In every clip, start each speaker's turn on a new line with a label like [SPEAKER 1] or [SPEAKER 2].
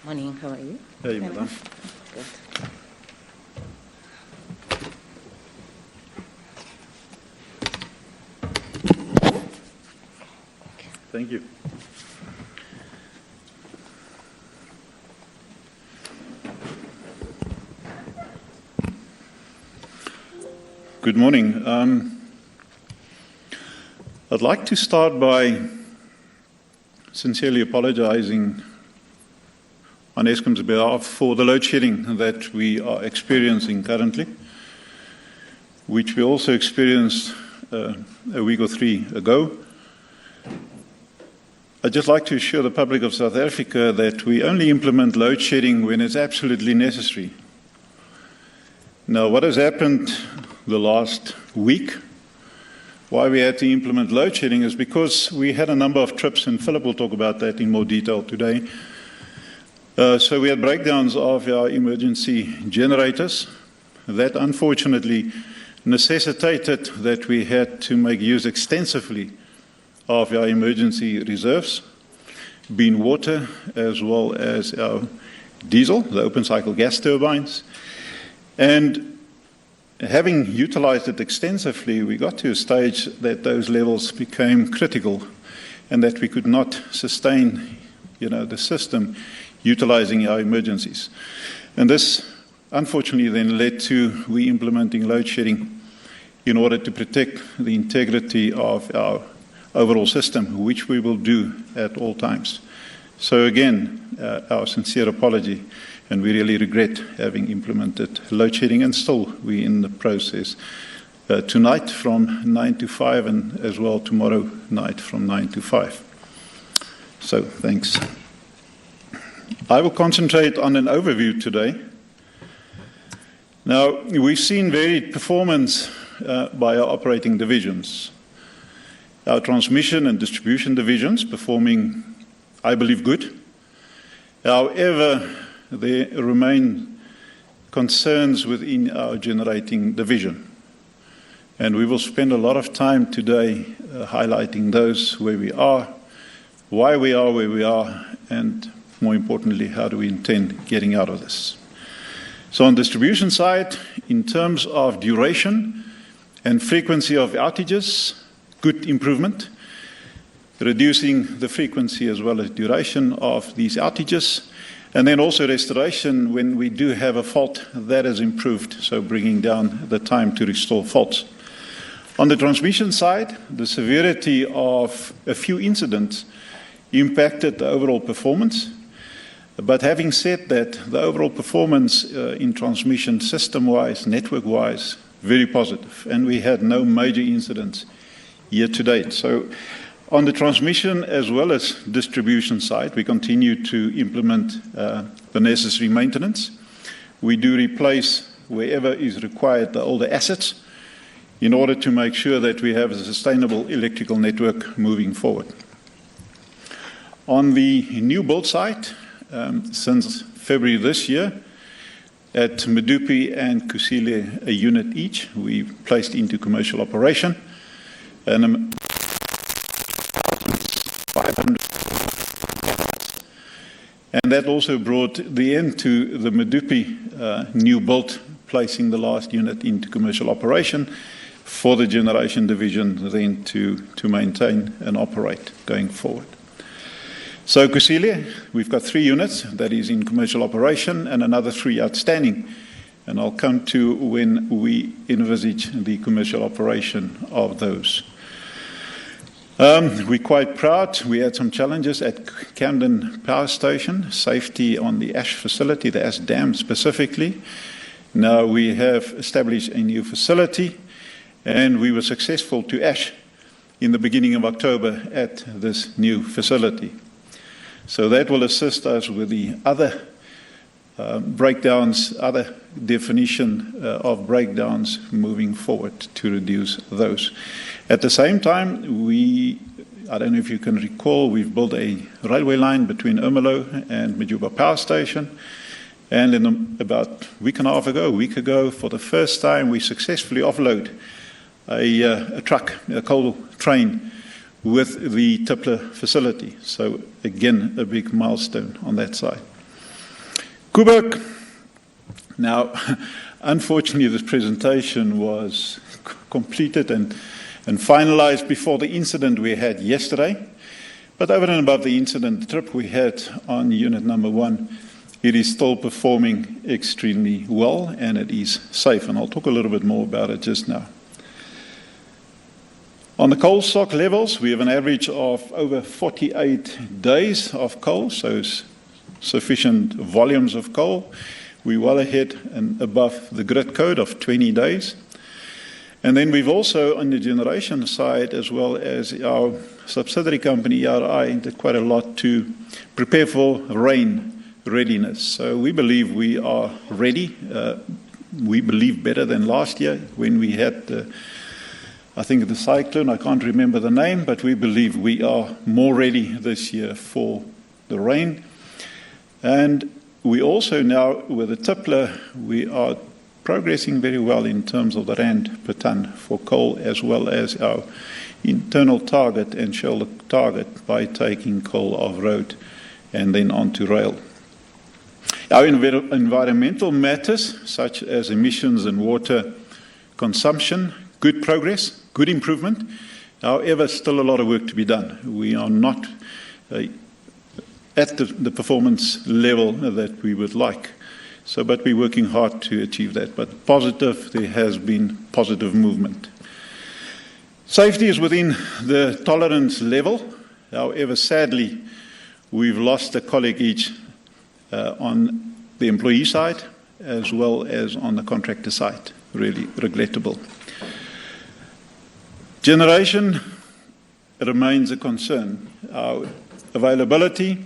[SPEAKER 1] Morning, how are you?
[SPEAKER 2] Hey, madam.
[SPEAKER 1] Good.
[SPEAKER 2] Thank you. Good morning. I'd like to start by sincerely apologizing on Eskom's behalf for the load shedding that we are experiencing currently, which we also experienced a week or three ago. I'd just like to assure the public of South Africa that we only implement load shedding when it's absolutely necessary. Now, what has happened the last week, why we had to implement load shedding, is because we had a number of trips, and Philip will talk about that in more detail today. So we had breakdowns of our emergency generators. That unfortunately necessitated that we had to make use extensively of our emergency reserves, being water as well as our diesel, the open cycle gas turbines. And having utilized it extensively, we got to a stage that those levels became critical and that we could not sustain, the system utilizing our emergencies. And this, unfortunately, then led to we implementing load shedding in order to protect the integrity of our overall system, which we will do at all times. So again, our sincere apology, and we really regret having implemented load shedding, and still we're in the process tonight from 9 to 5, and as well tomorrow night from 9 to 5. So thanks. I will concentrate on an overview today. Now, we've seen varied performance by our operating divisions. Our transmission and distribution divisions performing, I believe, good. However, there remain concerns within our generating division. And we will spend a lot of time today highlighting those, where we are, why we are where we are, and more importantly, how do we intend getting out of this. So on distribution side, in terms of duration and frequency of outages, good improvement, reducing the frequency as well as duration of these outages, and then also restoration when we do have a fault, that has improved, so bringing down the time to restore faults. On the transmission side, the severity of a few incidents impacted the overall performance. But having said that, the overall performance in transmission system-wise, network-wise, very positive, and we had no major incidents year to date. So on the transmission as well as distribution side, we continue to implement the necessary maintenance. We do replace wherever is required the older assets in order to make sure that we have a sustainable electrical network moving forward. On the new build side, since February this year, at Medupi and Kusile, a unit each, we placed into commercial operation. And 500. And that also brought the end to the Medupi new build, placing the last unit into commercial operation for the generation division then to maintain and operate going forward. So Kusile, we've got 3 units that is in commercial operation and another 3 outstanding. And I'll come to when we envisage the commercial operation of those. We're quite proud. We had some challenges at Camden Power Station, safety on the ash facility, the ash dam specifically. Now we have established a new facility, and we were successful to ash in the beginning of October at this new facility. So that will assist us with the other breakdowns, other definition of breakdowns moving forward to reduce those. At the same time, I don't know if you can recall, we've built a railway line between Ermelo and Majuba Power Station. And about a week ago, for the first time, we successfully offload a truck, a coal train, with the Tipler facility. So again, a big milestone on that side. Koeberg. Now, unfortunately, this presentation was completed and finalized before the incident we had yesterday. But over and above the incident, the trip we had on unit number 1, it is still performing extremely well, and it is safe. And I'll talk a little bit more about it just now. On the coal stock levels, we have an average of over 48 days of coal, so sufficient volumes of coal. We're well ahead and above the grid code of 20 days. And then we've also, on the generation side, as well as our subsidiary company, ERI, did quite a lot to prepare for rain readiness. So we believe we are ready. We believe better than last year when we had I think the cyclone, I can't remember the name, but we believe we are more ready this year for the rain. And we also now, with the tippler, we are progressing very well in terms of the rand per tonne for coal, as well as our internal target and shoulder target by taking coal off road and then onto rail. Our environmental matters, such as emissions and water consumption, good progress, good improvement. However, still a lot of work to be done. We are not at the performance level that we would like. But we're working hard to achieve that. But positive, there has been positive movement. Safety is within the tolerance level. However, sadly, we've lost a colleague each on the employee side as well as on the contractor side. Really regrettable. Generation remains a concern. Our availability,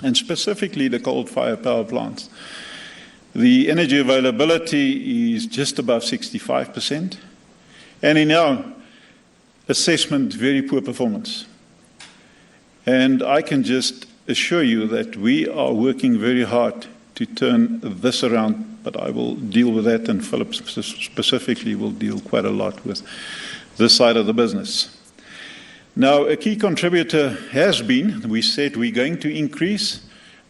[SPEAKER 2] and specifically the coal-fired power plants. The energy availability is just above 65%, and in our assessment, very poor performance. And I can just assure you that we are working very hard to turn this around, but I will deal with that, and Philip specifically will deal quite a lot with this side of the business. Now, a key contributor has been, we said we're going to increase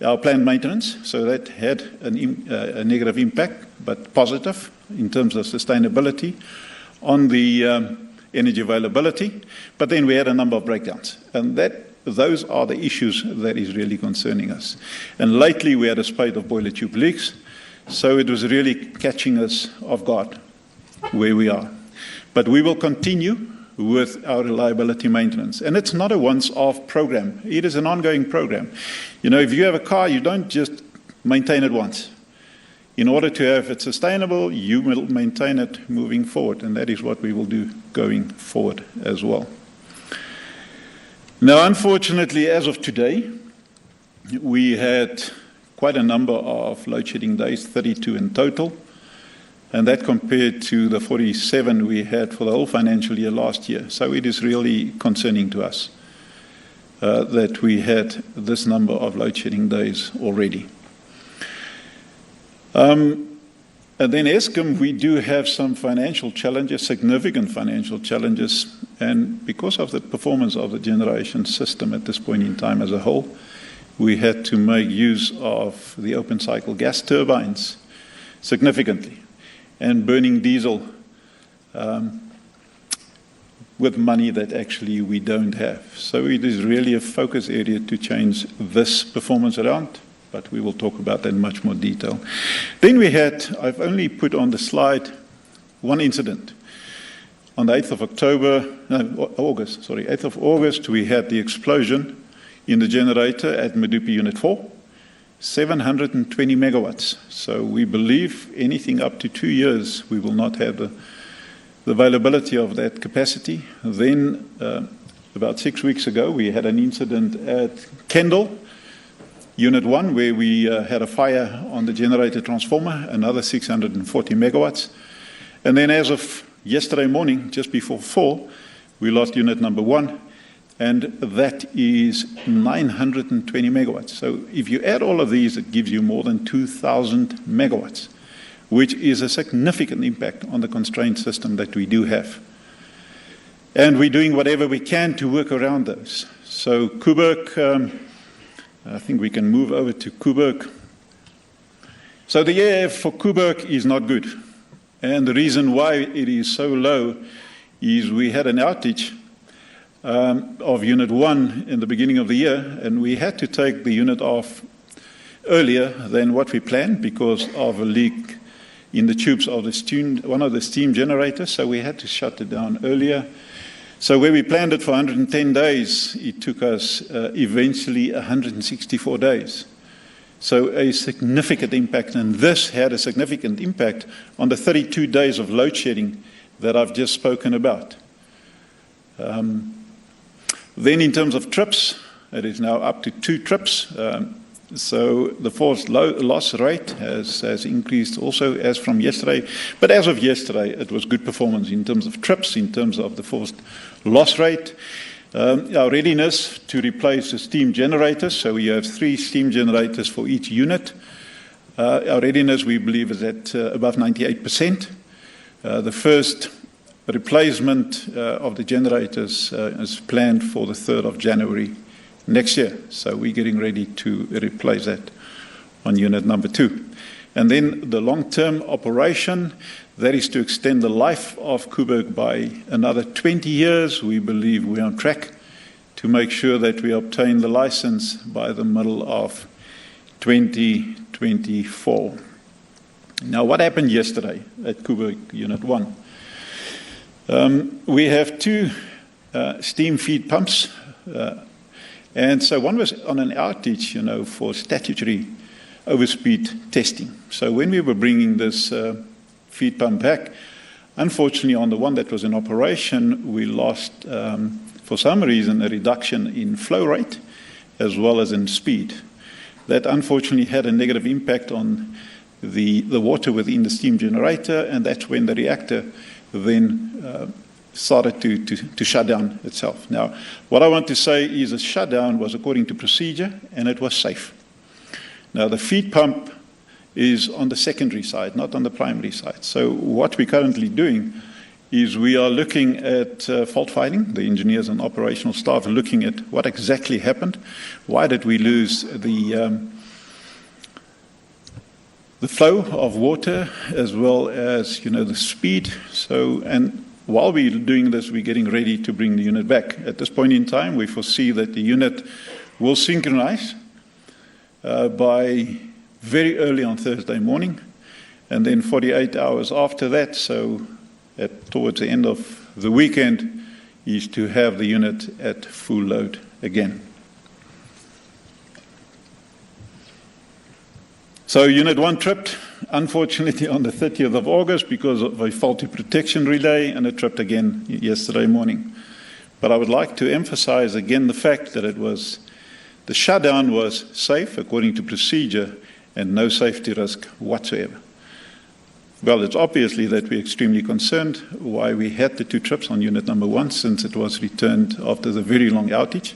[SPEAKER 2] our planned maintenance, so that had a negative impact, but positive in terms of sustainability on the energy availability. But then we had a number of breakdowns, and those are the issues that is really concerning us. And lately we had a spate of boiler tube leaks, so it was really catching us off guard where we are. But we will continue with our reliability maintenance. And it's not a once-off program. It is an ongoing program. You know, if you have a car, you don't just maintain it once. In order to have it sustainable, you will maintain it moving forward. And that is what we will do going forward as well. Now, unfortunately, as of today, we had quite a number of load shedding days, 32 in total. And that compared to the 47 we had for the whole financial year last year. So it is really concerning to us that we had this number of load shedding days already. And then Eskom, we do have some financial challenges, significant financial challenges. And because of the performance of the generation system at this point in time as a whole, we had to make use of the open cycle gas turbines significantly, and burning diesel with money that actually we don't have. So it is really a focus area to change this performance around, but we will talk about that in much more detail. Then we had, I've only put on the slide, one incident. On the 8th of August, we had the explosion in the generator at Medupi Unit 4. 720 megawatts. So we believe anything up to 2 years, we will not have the availability of that capacity. Then, about 6 weeks ago, we had an incident at Kendal, Unit 1, where we had a fire on the generator transformer, another 640 megawatts. And then as of yesterday morning, just before 4, we lost Unit number 1. And that is 920 megawatts. So if you add all of these, it gives you more than 2,000 megawatts, which is a significant impact on the constraint system that we do have. And we're doing whatever we can to work around those. So Koeberg, I think we can move over to Koeberg. So the year for Koeberg is not good. And the reason why it is so low is we had an outage of Unit 1 in the beginning of the year, and we had to take the unit off earlier than what we planned because of a leak in the tubes of one of the steam generators, so we had to shut it down earlier. So where we planned it for 110 days, it took us eventually 164 days. So a significant impact, and this had a significant impact on the 32 days of load shedding that I've just spoken about. Then in terms of trips, it is now up to 2 trips. So the forced loss rate has increased also as from yesterday. But as of yesterday, it was good performance in terms of trips, in terms of the forced loss rate. Our readiness to replace the steam generators, so we have 3 steam generators for each unit. Our readiness, we believe, is at above 98%. The first replacement of the generators is planned for the 3rd of January next year. So we're getting ready to replace that on unit number 2. And then the long-term operation, that is to extend the life of Koeberg by another 20 years. We believe we're on track to make sure that we obtain the license by the middle of 2024. Now, what happened yesterday at Koeberg Unit 1? We have 2 steam feed pumps, and so one was on an outage, for statutory overspeed testing. So when we were bringing this feed pump back, unfortunately on the one that was in operation, we lost, for some reason, a reduction in flow rate as well as in speed. That unfortunately had a negative impact on the water within the steam generator, and that's when the reactor then started to shut down itself. Now, what I want to say is the shutdown was according to procedure and it was safe. Now, the feed pump is on the secondary side, not on the primary side. So what we're currently doing is we are looking at fault finding. The engineers and operational staff are looking at what exactly happened. Why did we lose the flow of water as well as, the speed? So, and while we're doing this, we're getting ready to bring the unit back. At this point in time, we foresee that the unit will synchronize by very early on Thursday morning, and then 48 hours after that, so towards the end of the weekend, is to have the unit at full load again. So Unit 1 tripped, unfortunately, on the 30th of August because of a faulty protection relay, and it tripped again yesterday morning. But I would like to emphasize again the fact that the shutdown was safe according to procedure and no safety risk whatsoever. Well, it's obviously that we're extremely concerned why we had the 2 trips on unit number 1 since it was returned after the very long outage.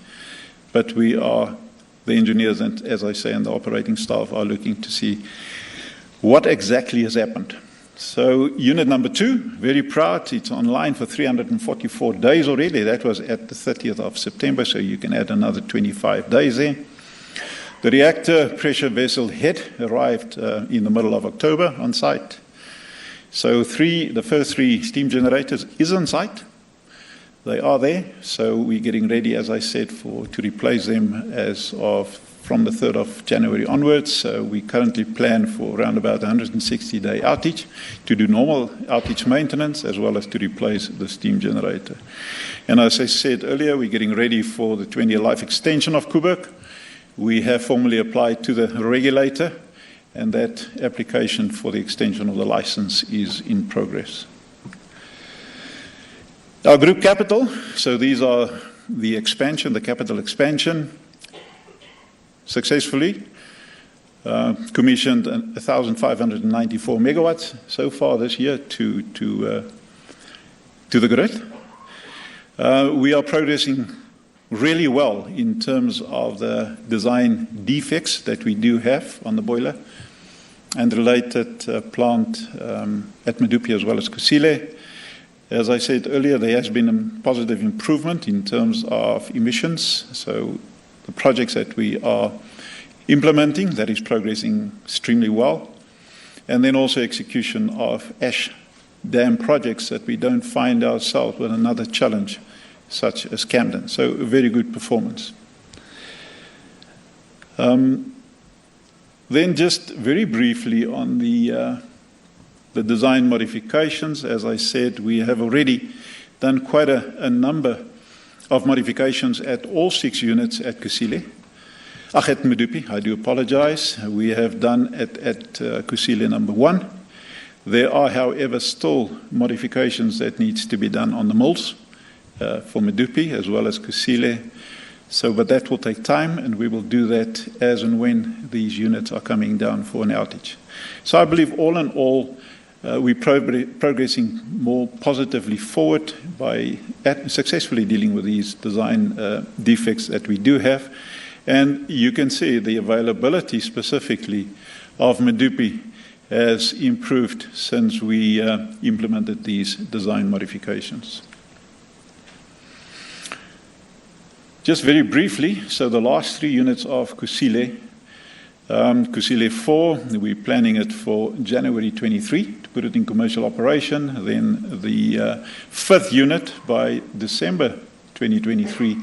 [SPEAKER 2] But the engineers and, as I say, and the operating staff are looking to see what exactly has happened. So unit number 2, very proud, it's online for 344 days already. That was at the 30th of September, so you can add another 25 days there. The reactor pressure vessel head arrived in the middle of October on site. So the first 3 steam generators is on site. They are there, so we're getting ready, as I said, to replace them from the 3rd of January onwards. We currently plan for around about 160-day outage to do normal outage maintenance as well as to replace the steam generator. And as I said earlier, we're getting ready for the 20-year life extension of Koeberg. We have formally applied to the regulator, and that application for the extension of the license is in progress. Our group capital, so these are the capital expansion, successfully commissioned 1,594 megawatts so far this year to the grid. We are progressing really well in terms of the design defects that we do have on the boiler and related plant at Medupi as well as Kusile. As I said earlier, there has been a positive improvement in terms of emissions. So the projects that we are implementing, that is progressing extremely well. and then also execution of ash dam projects that we don't find ourselves with another challenge such as Camden. So a very good performance. Then just very briefly on the design modifications. As I said, we have already done quite a number of modifications at all 6 units at Kusile. At Medupi, I do apologize. We have done at Kusile number 1. There are, however, still modifications that needs to be done on the mills for Medupi as well as Kusile. But that will take time, and we will do that as and when these units are coming down for an outage. So I believe all in all, we're progressing more positively forward by successfully dealing with these design defects that we do have. And you can see the availability specifically of Medupi has improved since we implemented these design modifications. Just very briefly, so the last 3 units of Kusile, Kusile 4, we're planning it for January 23 to put it in commercial operation. Then the 5th unit by December 2023.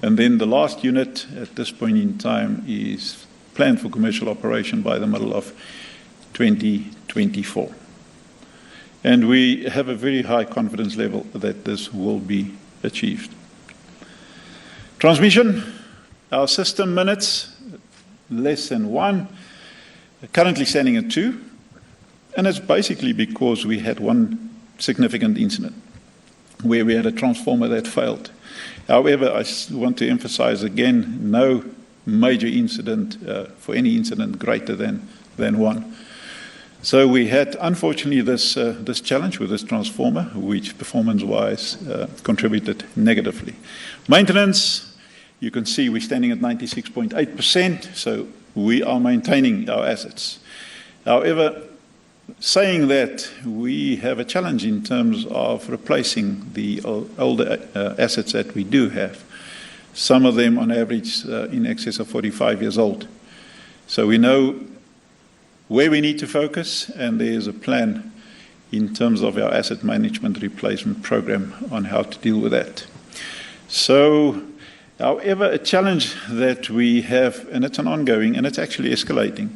[SPEAKER 2] And then the last unit at this point in time is planned for commercial operation by the middle of 2024. And we have a very high confidence level that this will be achieved. Transmission, our system minutes, less than 1, currently standing at 2, and it's basically because we had one significant incident where we had a transformer that failed. However, I want to emphasize again, no major incident for any incident greater than 1. So we had, unfortunately, this challenge with this transformer, which performance-wise contributed negatively. Maintenance, you can see we're standing at 96.8%, so we are maintaining our assets. However, saying that, we have a challenge in terms of replacing the older assets that we do have. Some of them, on average, in excess of 45 years old. So we know where we need to focus, and there's a plan in terms of our asset management replacement program on how to deal with that. So, however, a challenge that we have, and it's an ongoing, and it's actually escalating,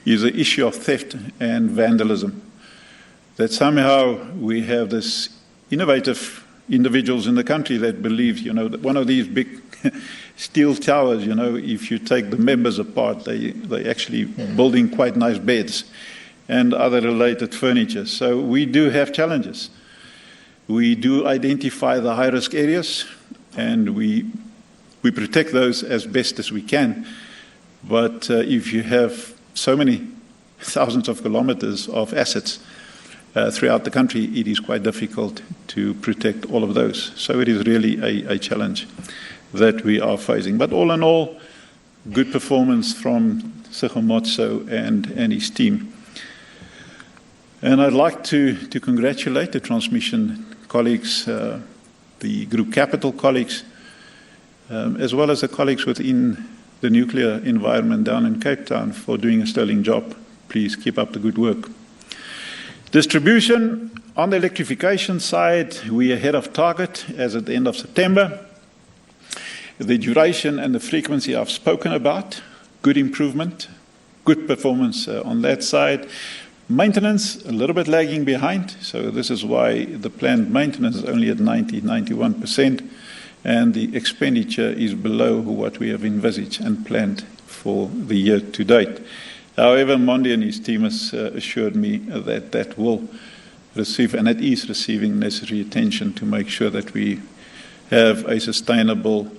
[SPEAKER 2] is the issue of theft and vandalism. That somehow we have this innovative individuals in the country that believe, that one of these big steel towers, if you take the members apart, they actually building quite nice beds and other related furniture. So we do have challenges. We do identify the high-risk areas, and we protect those as best as we can. But if you have so many thousands of kilometers of assets throughout the country, it is quite difficult to protect all of those. So it is really a challenge that we are facing. But all in all, good performance from Sigomotso and his team. And I'd like to congratulate the transmission colleagues, the group capital colleagues, as well as the colleagues within the nuclear environment down in Cape Town for doing a sterling job. Please keep up the good work. Distribution, on the electrification side, we're ahead of target as at the end of September. The duration and the frequency I've spoken about, good improvement, good performance on that side. Maintenance, a little bit lagging behind, so this is why the planned maintenance is only at 91%, and the expenditure is below what we have envisaged and planned for the year to date. However, Mondi and his team has assured me that that will receive, and it is receiving, necessary attention to make sure that we have a sustainable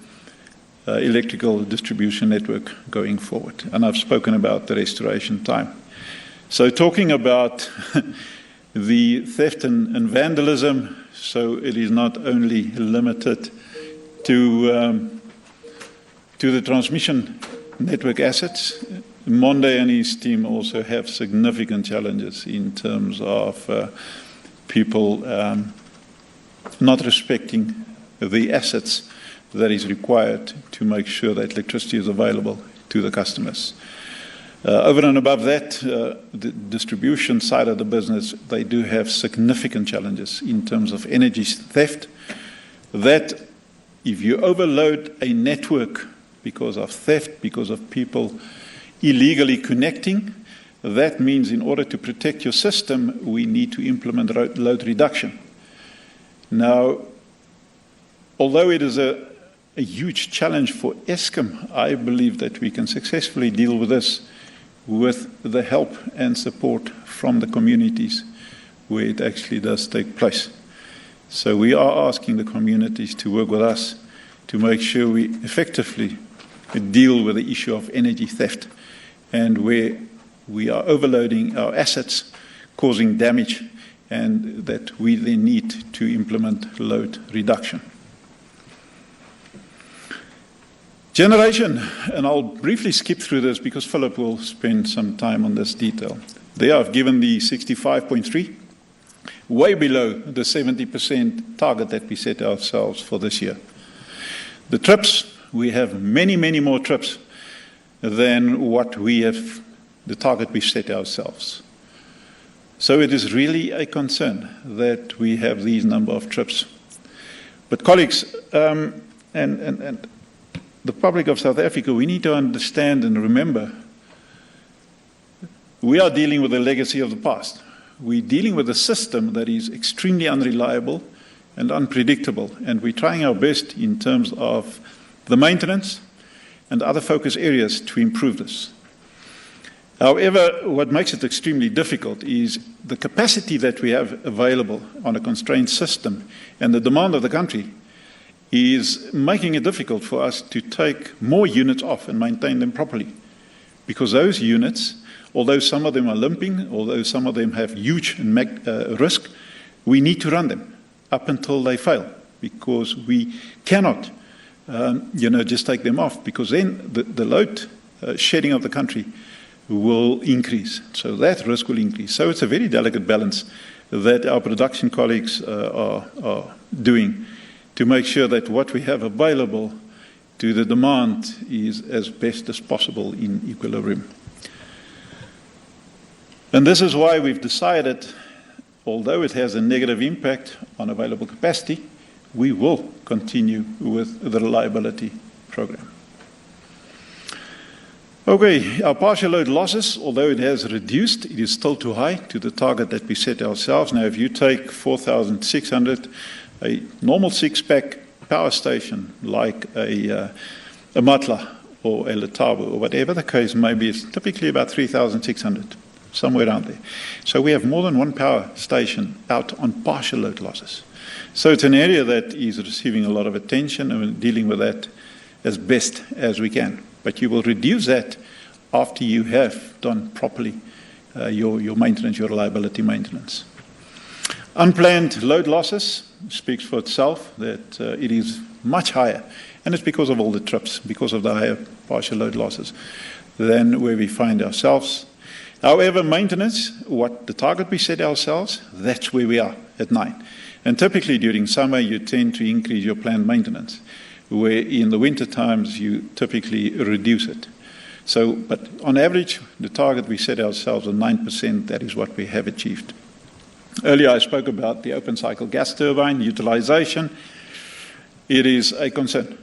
[SPEAKER 2] electrical distribution network going forward. And I've spoken about the restoration time. So talking about the theft and vandalism, so it is not only limited to the transmission network assets. Monde and his team also have significant challenges in terms of people not respecting the assets that is required to make sure that electricity is available to the customers. Over and above that, the distribution side of the business, they do have significant challenges in terms of energy theft. That if you overload a network because of theft, because of people illegally connecting, that means in order to protect your system, we need to implement load reduction. Now, although it is a huge challenge for Eskom, I believe that we can successfully deal with this with the help and support from the communities where it actually does take place. So we are asking the communities to work with us to make sure we effectively deal with the issue of energy theft, and where we are overloading our assets, causing damage, and that we then need to implement load reduction. Generation, and I'll briefly skip through this because Philip will spend some time on this detail. There I've given the 65.3, way below the 70% target that we set ourselves for this year. The trips, we have many, many more trips than what we have, the target we set ourselves. So it is really a concern that we have these number of trips. But colleagues, and the public of South Africa, we need to understand and remember, we are dealing with a legacy of the past. We're dealing with a system that is extremely unreliable and unpredictable, and we're trying our best in terms of the maintenance and other focus areas to improve this. However, what makes it extremely difficult is the capacity that we have available on a constrained system, and the demand of the country is making it difficult for us to take more units off and maintain them properly. Because those units, although some of them are limping, although some of them have huge risk, we need to run them up until they fail, because we cannot just take them off, because then the load shedding of the country will increase. So that risk will increase. So it's a very delicate balance that our production colleagues are doing to make sure that what we have available to the demand is as best as possible in equilibrium. And this is why we've decided, although it has a negative impact on available capacity, we will continue with the reliability program. Okay, our partial load losses, although it has reduced, it is still too high to the target that we set ourselves. Now, if you take 4,600, a normal six-pack power station like a Matla or a Letabo or whatever the case may be, is typically about 3,600, somewhere around there. So we have more than one power station out on partial load losses. So it's an area that is receiving a lot of attention, and we're dealing with that as best as we can. But you will reduce that after you have done properly your maintenance, your reliability maintenance. Unplanned load losses speaks for itself, that it is much higher, and it's because of all the trips, because of the higher partial load losses than where we find ourselves. However, maintenance, what the target we set ourselves, that's where we are at 9. And typically during summer you tend to increase your planned maintenance, where in the winter times you typically reduce it. So, but on average, the target we set ourselves of 9%, that is what we have achieved. Earlier I spoke about the open cycle gas turbine utilization. It is a concern.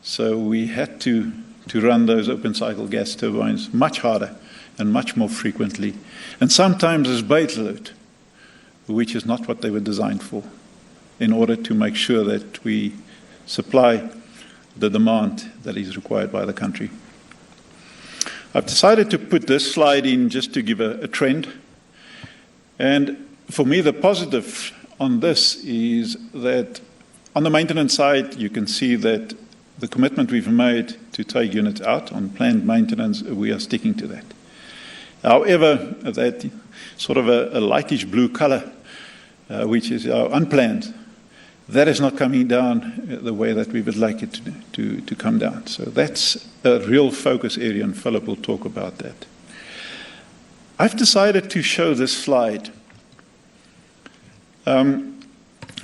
[SPEAKER 2] So we had to run those open cycle gas turbines much harder and much more frequently. And sometimes as base load, which is not what they were designed for, in order to make sure that we supply the demand that is required by the country. I've decided to put this slide in just to give a trend. And for me, the positive on this is that on the maintenance side, you can see that the commitment we've made to take units out on planned maintenance, we are sticking to that. However, that sort of a lightish blue color, which is our unplanned, that is not coming down the way that we would like it to come down. So that's a real focus area, and Philip will talk about that. I've decided to show this slide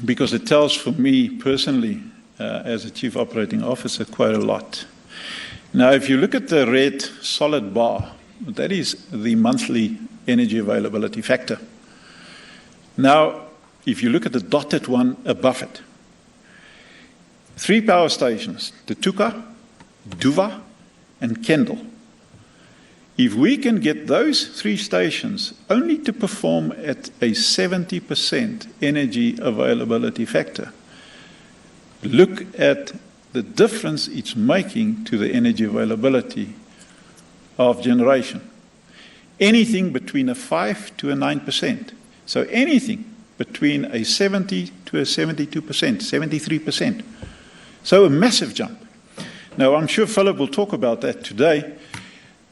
[SPEAKER 2] because it tells for me personally, as a Chief Operating Officer, quite a lot. Now, if you look at the red solid bar, That is the monthly energy availability factor. Now, if you look at the dotted one above it, 3 power stations, the Tuka, Duva, and Kendall. If we can get those 3 stations only to perform at a 70% energy availability factor, look at the difference it's making to the energy availability of generation. Anything between a 5 to a 9%. So anything between a 70 to a 72%, 73%. So a massive jump. Now, I'm sure Philip will talk about that today,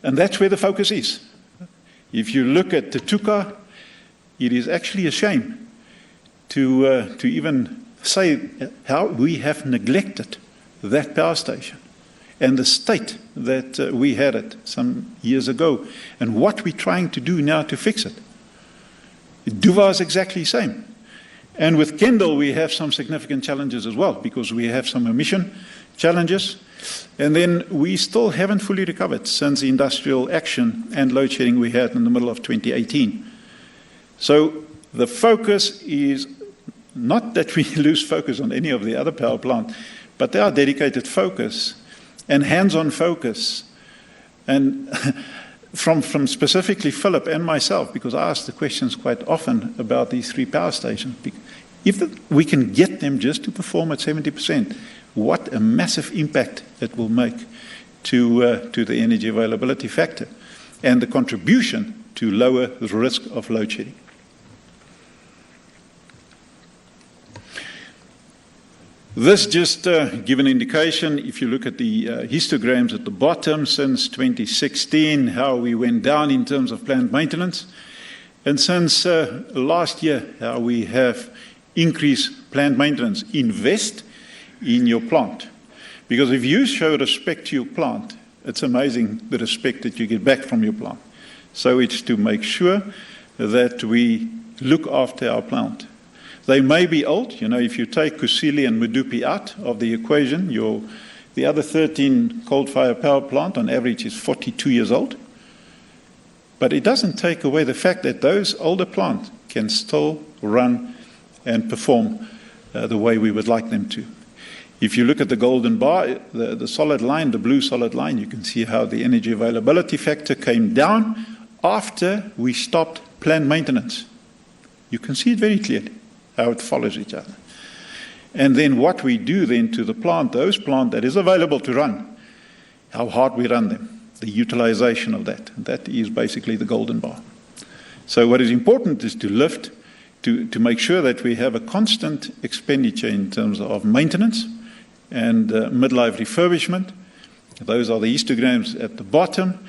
[SPEAKER 2] and that's where the focus is. If you look at the Tuka, it is actually a shame to even say how we have neglected that power station and the state that we had it some years ago, and what we're trying to do now to fix it. Duva is exactly the same. And with Kendall, we have some significant challenges as well, because we have some emission challenges. And then we still haven't fully recovered since the industrial action and load shedding we had in the middle of 2018. So the focus is not that we lose focus on any of the other power plant, but there are dedicated focus and hands-on focus. And from specifically Philip and myself, because I ask the questions quite often about these 3 power stations. If we can get them just to perform at 70%, what a massive impact it will make to the energy availability factor and the contribution to lower the risk of load shedding. This just give an indication, if you look at the histograms at the bottom since 2016, how we went down in terms of planned maintenance. And since last year, how we have increased planned maintenance. Invest in your plant. Because if you show respect to your plant, it's amazing the respect that you get back from your plant. So it's to make sure that we look after our plant. They may be old. You know, if you take Kusile and Medupi out of the equation, the other 13 coal-fired power plant on average is 42 years old. But it doesn't take away the fact that those older plants can still run and perform the way we would like them to. If you look at the golden bar, the solid line, the blue solid line, you can see how the energy availability factor came down after we stopped planned maintenance. You can see it very clearly, how it follows each other. And then what we do then to the plant, those plant that is available to run, how hard we run them, the utilization of that. That is basically the golden bar. So what is important is to lift, to make sure that we have a constant expenditure in terms of maintenance and midlife refurbishment. Those are the histograms at the bottom.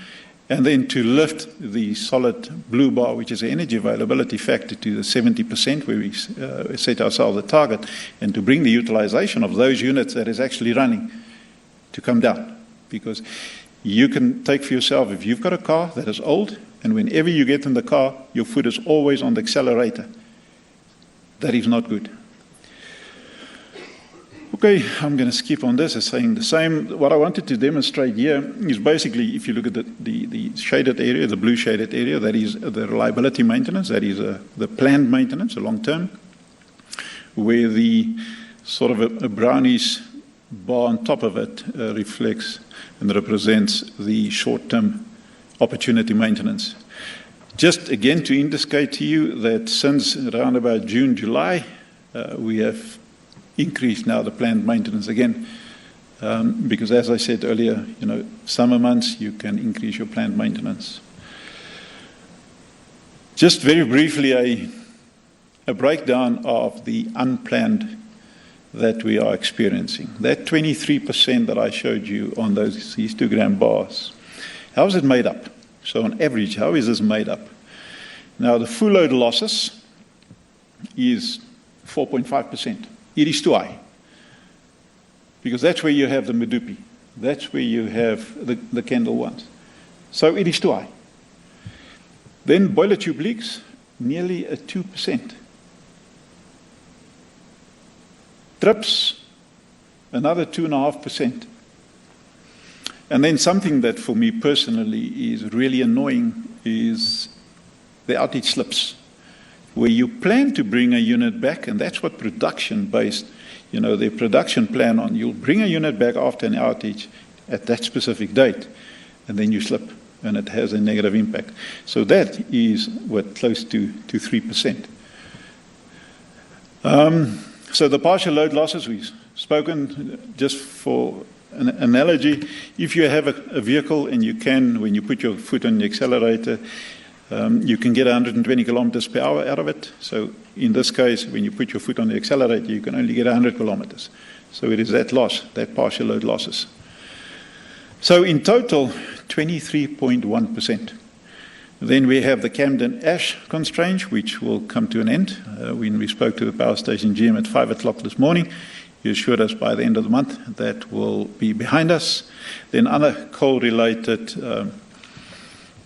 [SPEAKER 2] And then to lift the solid blue bar, which is the energy availability factor, to the 70%, where we set ourselves a target, and to bring the utilization of those units that is actually running to come down. Because you can take for yourself, if you've got a car that is old, and whenever you get in the car, your foot is always on the accelerator. That is not good. Okay, I'm going to skip on this as saying the same. What I wanted to demonstrate here is basically, if you look at the shaded area, the blue shaded area, that is the reliability maintenance, that is the planned maintenance, a long term, where the sort of a brownish bar on top of it reflects and represents the short-term opportunity maintenance. Just again to indicate to you that since around about June, July, we have increased now the planned maintenance again, because as I said earlier, you know, summer months you can increase your planned maintenance. Just very briefly, a breakdown of the unplanned that we are experiencing. That 23% that I showed you on those histogram bars, how is it made up? So on average, how is this made up? Now the full load losses is 4.5%. It is too high, because that's where you have the Medupi. That's where you have the Kendall ones. So it is too high. Then boiler tube leaks, nearly a 2%. Trips, another 2.5%. And then something that for me personally is really annoying is the outage slips, where you plan to bring a unit back, and that's what production-based, their production plan on. You'll bring a unit back after an outage at that specific date, and then you slip, and it has a negative impact. So that is close to 3%. So the partial load losses, we've spoken, just for an analogy, if you have a vehicle and you can, when you put your foot on the accelerator, you can get 120 kilometers per hour out of it. So in this case, when you put your foot on the accelerator, you can only get 100 kilometers. So it is that loss, that partial load losses. So in total, 23.1%. Then we have the Camden ash constraint, which will come to an end. When we spoke to the power station GM at 5 o'clock this morning, he assured us by the end of the month that will be behind us. Then other coal-related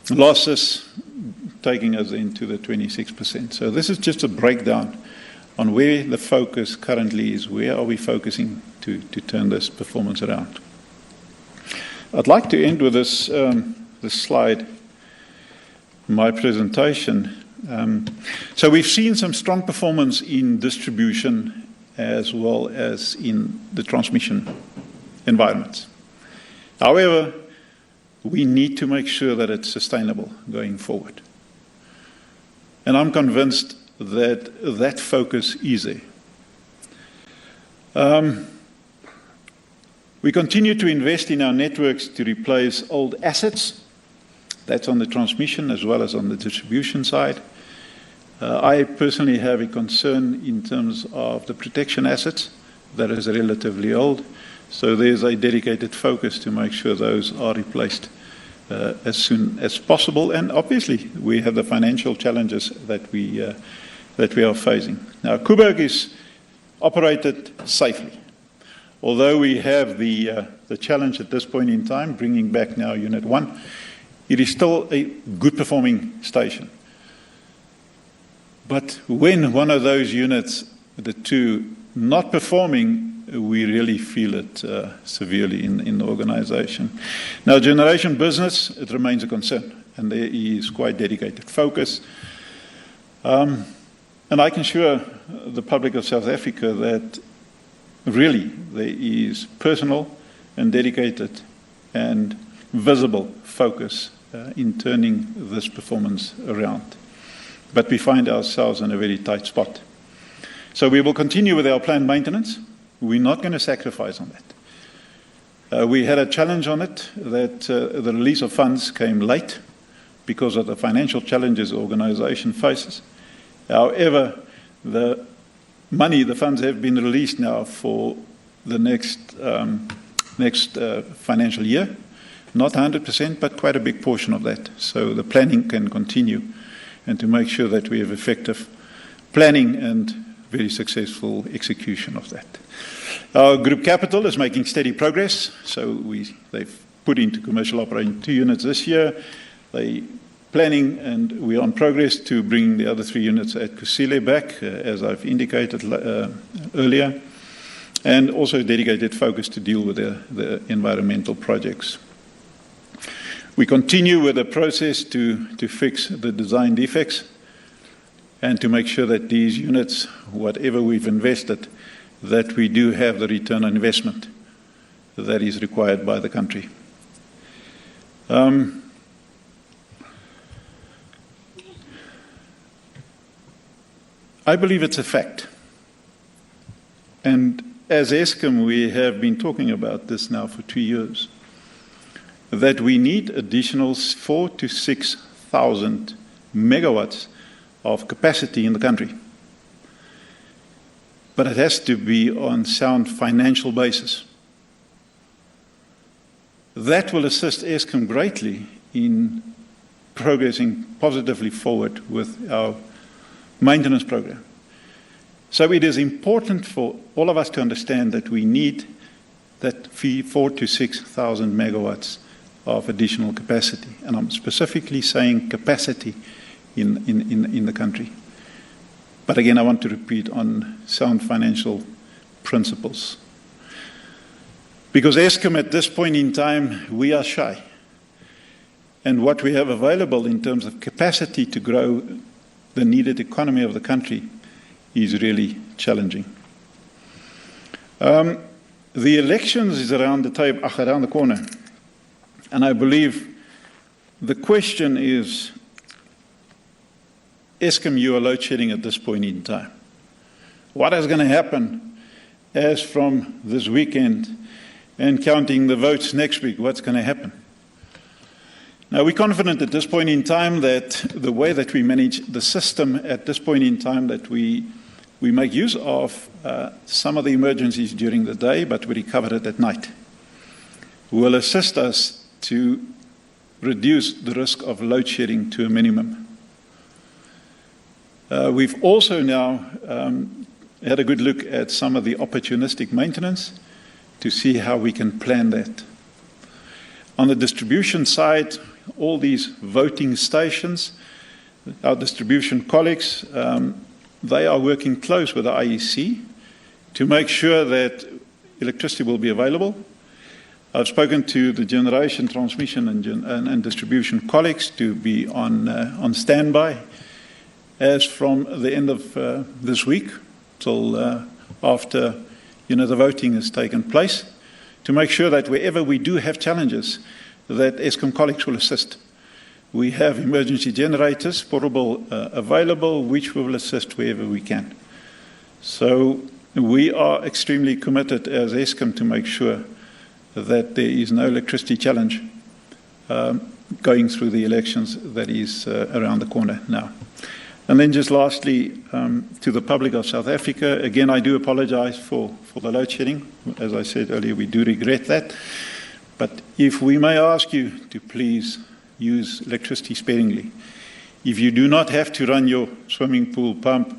[SPEAKER 2] losses taking us into the 26%. So this is just a breakdown on where the focus currently is. Where are we focusing to turn this performance around? I'd like to end with this slide, my presentation. So we've seen some strong performance in distribution as well as in the transmission environments. However, we need to make sure that it's sustainable going forward. And I'm convinced that that focus is there. We continue to invest in our networks to replace old assets. That's on the transmission as well as on the distribution side. I personally have a concern in terms of the protection assets that is relatively old. So there's a dedicated focus to make sure those are replaced as soon as possible. And obviously, we have the financial challenges that we are facing. Now, Koeberg is operated safely. Although we have the challenge at this point in time, bringing back now Unit 1, it is still a good performing station. But when one of those units, the two, not performing, we really feel it severely in the organization. Now, generation business, it remains a concern, and there is quite dedicated focus. And I can assure the public of South Africa that really there is personal and dedicated and visible focus in turning this performance around. But we find ourselves in a very tight spot. So we will continue with our planned maintenance. We're not going to sacrifice on that. We had a challenge on it that the release of funds came late because of the financial challenges the organization faces. However, the funds have been released now for the next financial year. Not 100%, but quite a big portion of that. So the planning can continue, and to make sure that we have effective planning and very successful execution of that. Our group capital is making steady progress. So they've put into commercial operating 2 units this year. They planning, and we're on progress to bring the other 3 units at Kusile back, as I've indicated earlier, and also dedicated focus to deal with the environmental projects. We continue with the process to fix the design defects and to make sure that these units, whatever we've invested, that we do have the return on investment that is required by the country. I believe it's a fact. And as Eskom, we have been talking about this now for 2 years, that we need additional 4,000 to 6,000 megawatts of capacity in the country. But it has to be on sound financial basis. That will assist Eskom greatly in progressing positively forward with our maintenance program. So it is important for all of us to understand that we need that 4,000 to 6,000 megawatts of additional capacity. And I'm specifically saying capacity in the country. But again, I want to repeat on sound financial principles. Because Eskom at this point in time, we are shy. And what we have available in terms of capacity to grow the needed economy of the country is really challenging. The elections is around the table, around the corner. And I believe the question is, Eskom, you are load shedding at this point in time. What is going to happen as from this weekend and counting the votes next week? What's going to happen? Now, we're confident at this point in time that the way that we manage the system at this point in time, that we make use of some of the emergencies during the day, but we recover it at night, will assist us to reduce the risk of load shedding to a minimum. We've also now had a good look at some of the opportunistic maintenance to see how we can plan that. On the distribution side, all these voting stations, our distribution colleagues, they are working close with the IEC to make sure that electricity will be available. I've spoken to the generation, transmission and distribution colleagues to be on standby as from the end of this week till after the voting has taken place, to make sure that wherever we do have challenges, that Eskom colleagues will assist. We have emergency generators, portable, available, which we will assist wherever we can. So we are extremely committed as Eskom to make sure that there is no electricity challenge going through the elections that is around the corner now. And then just lastly, to the public of South Africa, again, I do apologize for the load shedding. As I said earlier, we do regret that. But if we may ask you to please use electricity sparingly. If you do not have to run your swimming pool pump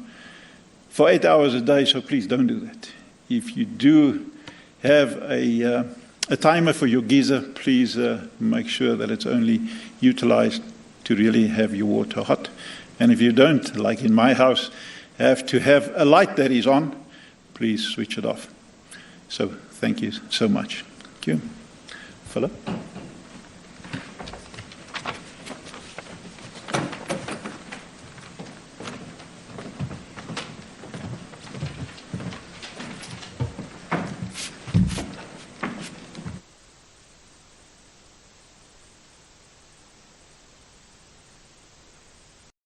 [SPEAKER 2] for 8 hours a day, so please don't do that. If you do have a timer for your geyser, please make sure that it's only utilized to really have your water hot. And if you don't, like in my house, have to have a light that is on, please switch it off. So thank you so much. Thank you. Philip?